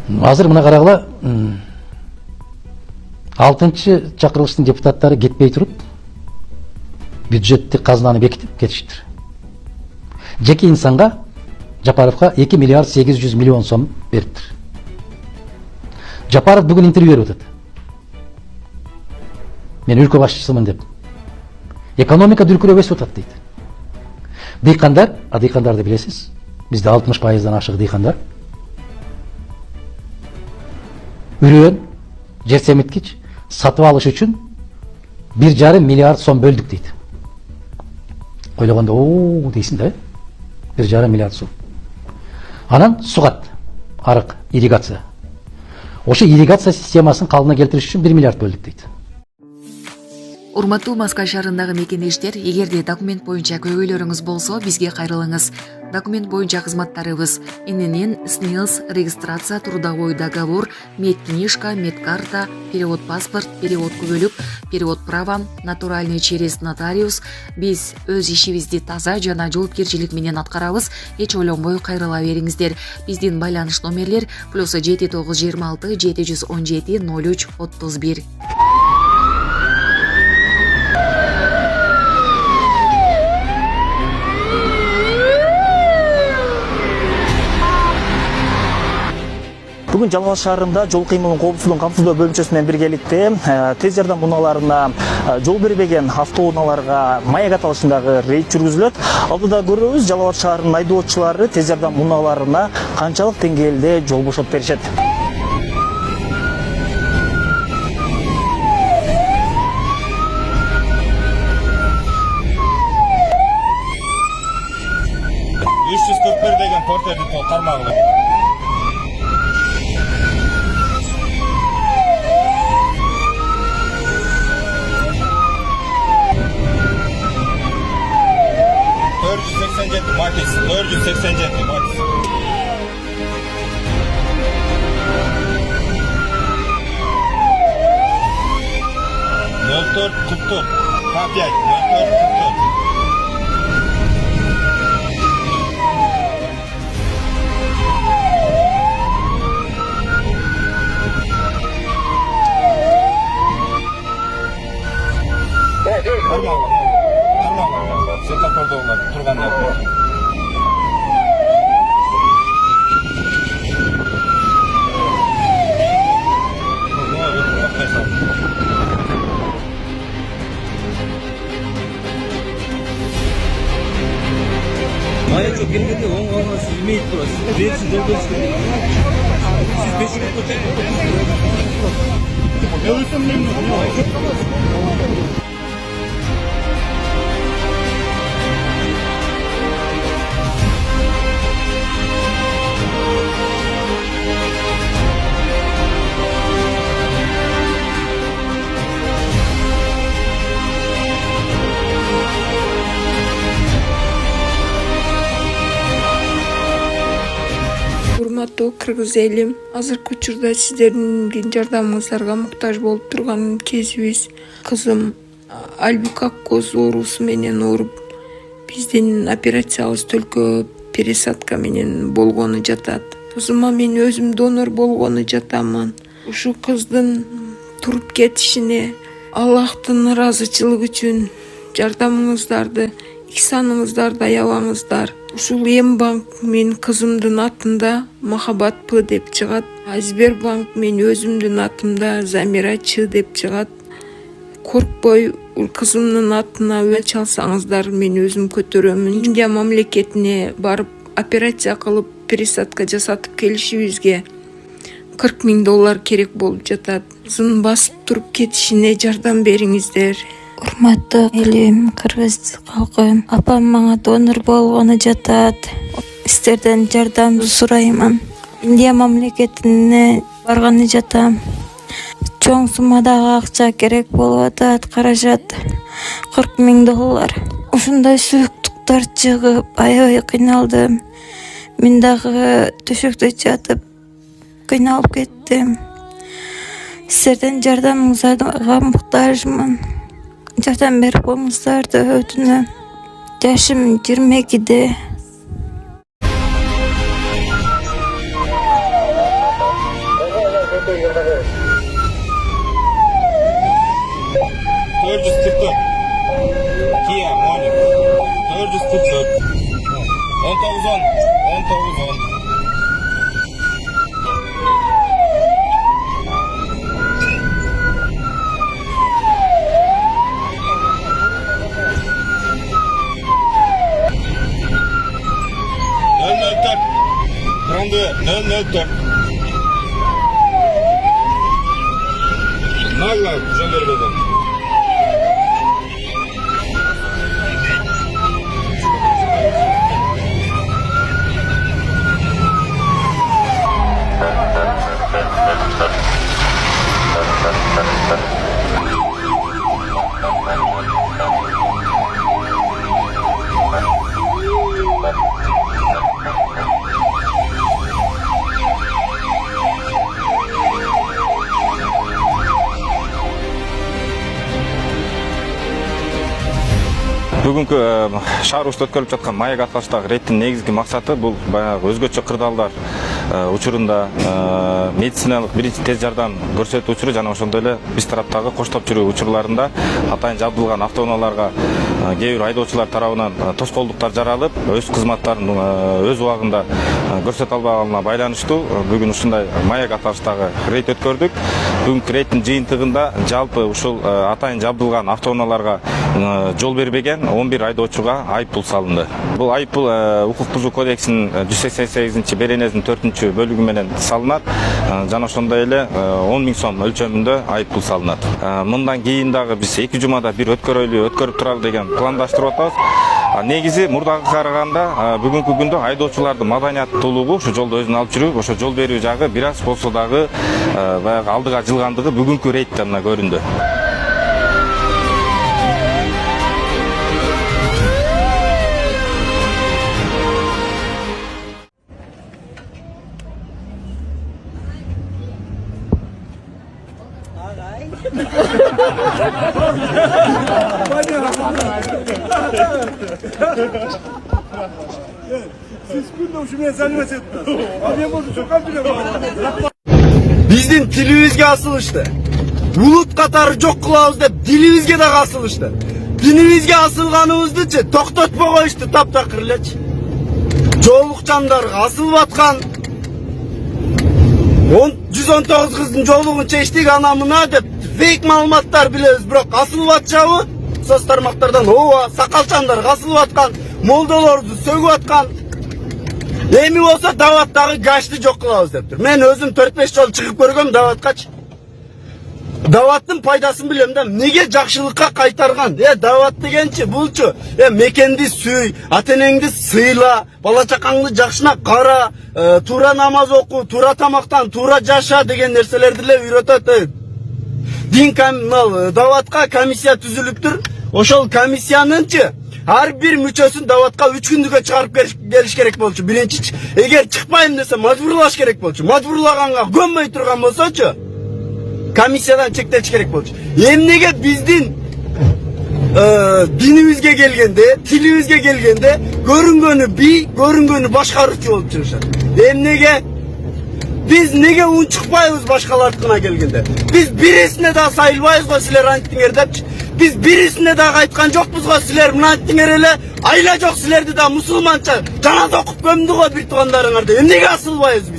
Азыр мына карагыла 6-чакырылыштын депутаттары кетпей туруп бюджеттик казынаны бекитип кетиштир. Жеке инсанга Жапаровга 2 миллиард 800 миллион сом бериптир. Жапаров бүгүн интервью берип атат. Мен өлкө башчысымын деп. Экономика дүркүрөп өсүп атат дейт. Дыйкандар, дыйкандарды билесиз, бизде 60%дан ашык дыйкандар. Үрөөн, жер семиткич сатып алыш үчүн 1,5 миллиард сом бөлдүк дейт. Ойлогондо, оо дейсиң да, 1,5 миллиард сом. Анан сугат, арык, ирригация. Ошо ирригация системасын калыбына келтириш үчүн 1 миллиард бөлдүк дейт. Урматтуу Маскал шаарындагы мекендештер, эгерде документ боюнча көйгөйлөрүңүз болсо, бизге кайрылыңыз. Документ боюнча кызматтарыбыз: ИНН, СНИЛС, регистрация, трудовой договор, медкнижка, медкарта, перевод паспорт, перевод күбөлүк, перевод права, натуральный через нотариус. Биз өз ишибизди таза жана жоопкерчилик менен аткарабыз. Эч ойлонбой кайрыла бериңиздер. Биздин байланыш номерлер +7926 717 03 31. Бүгүн Жалал Абад шаарында жол кыймылын коопсуздугун камсыздоо бөлүмчөсү менен биргеликте тез жардам унааларына жол бербеген автоунааларга маяк аталышындагы рейд жүргүзүлөт. Алдыда көрөбүз, Жалал Абад шаарынын айдоочулары тез жардам унааларына канчалык деңгээлде жол бошотуп беришет. Деген портерди кармагы. 487 Matiz, 487 Matiz. Нолтор Куптор, К5, 04 Куптор. Светофорда олар тургандар. Maya çok gelmedi, onu silmeyi burası. Birisi doldu işte. Siz peşine koşun. Görürsün memnun. Урматтуу кыргыз элим, азыркы учурда сиздердин жардамыңыздарга муктаж болуп турган кезибиз. Кызым Альбик Аккоз оорусу менен ооруп, биздин операциялык стөлкө пересадка менен болгону жатат. Кызыма мен өзүм донор болгону жатамын. Ушу кыздын туруп кетишине Аллахтын ыраазычылыгы үчүн жардамыңыздарды, ихсаныңыздарды аябаңыздар. Ушул М-банк мен кызымдын атында Махаббат П деп чыгат. Сбербанк мен өзүмдүн атымда Замира Ч деп чыгат. Коркпой кызымдын атына өч алсаңыздар, мен өзүм көтөрөмүн. Индия мамлекетине барып операция кылып пересадка жасатып келишибизге $40,000 керек болуп жатат. Кызын басып туруп кетишине жардам бериңиздер. Урматтуу элим, кыргыз калкы, апам мага донор болгону жатат. Сиздерден жардам сураймын. Индия мамлекетине барганы жатам. Чоң суммадагы акча керек болуп атат, каражат $40,000. Ушундай сүйүктүктөр чыгып, аябай кыйналдым. Мен дагы төшөктө жатып кыйналып кеттим. Сиздерден жардамыңызга муктажмын. Жардам берип коюңуздарды өтүнөм. Жашым 22-де. 444 Kia Morning 444 1910 1910 004 004 Nalla Jandarmadan. Бүгінгі шаар ушта өткөрүлүп жаткан маяк аталыштагы рейдтин негизги максаты бул баягы өзгөчө кырдаалдар учурунда медициналык биринчи тез жардам көрсөтүү учуру жана ошондой эле биз тараптагы коштоп жүрүү учурларында атайын жабдылган автоунааларга кээ бир айдоочулар тарабынан тоскоолдуктар жаралып, өз кызматтарын өз убагында көрсөтө албаганына байланыштуу бүгүн ушундай маяк аталыштагы рейд өткөрдүк. Бүгүнкү рейдтин жыйынтыгында жалпы ушул атайын жабдылган автоунааларга жол бербеген 11 айдоочуга айыппул салынды. Бул айыппул укук бузуу кодексинин 188 беренесинин 4 бөлүгү менен салынат. Жана ошондой эле 10 000 сом өлчөмүндө айыппул салынат. Мындан кийин дагы биз 2 жумада бир өткөрүп туралы деген пландаштырып атабыз. Негизи мурдага караганда бүгүнкү күндө айдоочулардын маданияттуулугу ушу жолдо өзүн алып жүрүп, ошо жол берүү жагы бир аз болсо дагы баягы алдыга жылгандыгы бүгүнкү рейдте мына көрүндү. Биздин тилибизге асылышты. Улут катары жок кылабыз деп дилибизге да асылышты. Динибизге асылганыбыздычы токтотпой коюшту таптакыр элечи. Жоолукчандарга асылып аткан 119 кыздын жоолугун чечтик ана мына деп фейк маалыматтар билебиз, бирок асылып атышабы? Соц тармактардан ооба, сакалчандарга асылып аткан, молдолорду сөгүп аткан. Эми болсо даваттагы гашты жок кылабыз дептир. Мен өзүм 4-5 жол чыгып көргөм даваткачы. Даваттын пайдасын билем да, неге жакшылыкка кайтарган? Дават дегенчи булчу, мекенди сүй, ата-энеңди сыйла, бала чакаңды жакшына кара, туура намаз оку, туура тамактан, туура жаша деген нерселерди эле үйрөтөт. Даватка комиссия түзүлүптүр. Ошол комиссиянынчы ар бир мүчөсүн даватка 3 күндүгө чыгарып келиш керек болчу. Биринчи, эгер чыкпайм десе мажбурлаш керек болчу. Мажбурлаганга көнбөй турган болсочу, комиссиядан чектелиш керек болчу. Эмнеге биздин динибизге келгенде, тилибизге келгенде көрүнгөнү би, көрүнгөнү башкаруучу болуп чыгышат. Эмнеге biz неге унчукпайбыз башкалардыкына келгенде? Biz бирисине да сайылбайбыз го силер анттиңер депчи. Biz бирисине да айткан жокпуз го силер мына анттиңер эле. Айла жок силерди да мусулманча жаназа окуп көмдү го бир туугандарыңарды. Эмнеге асылбайбыз?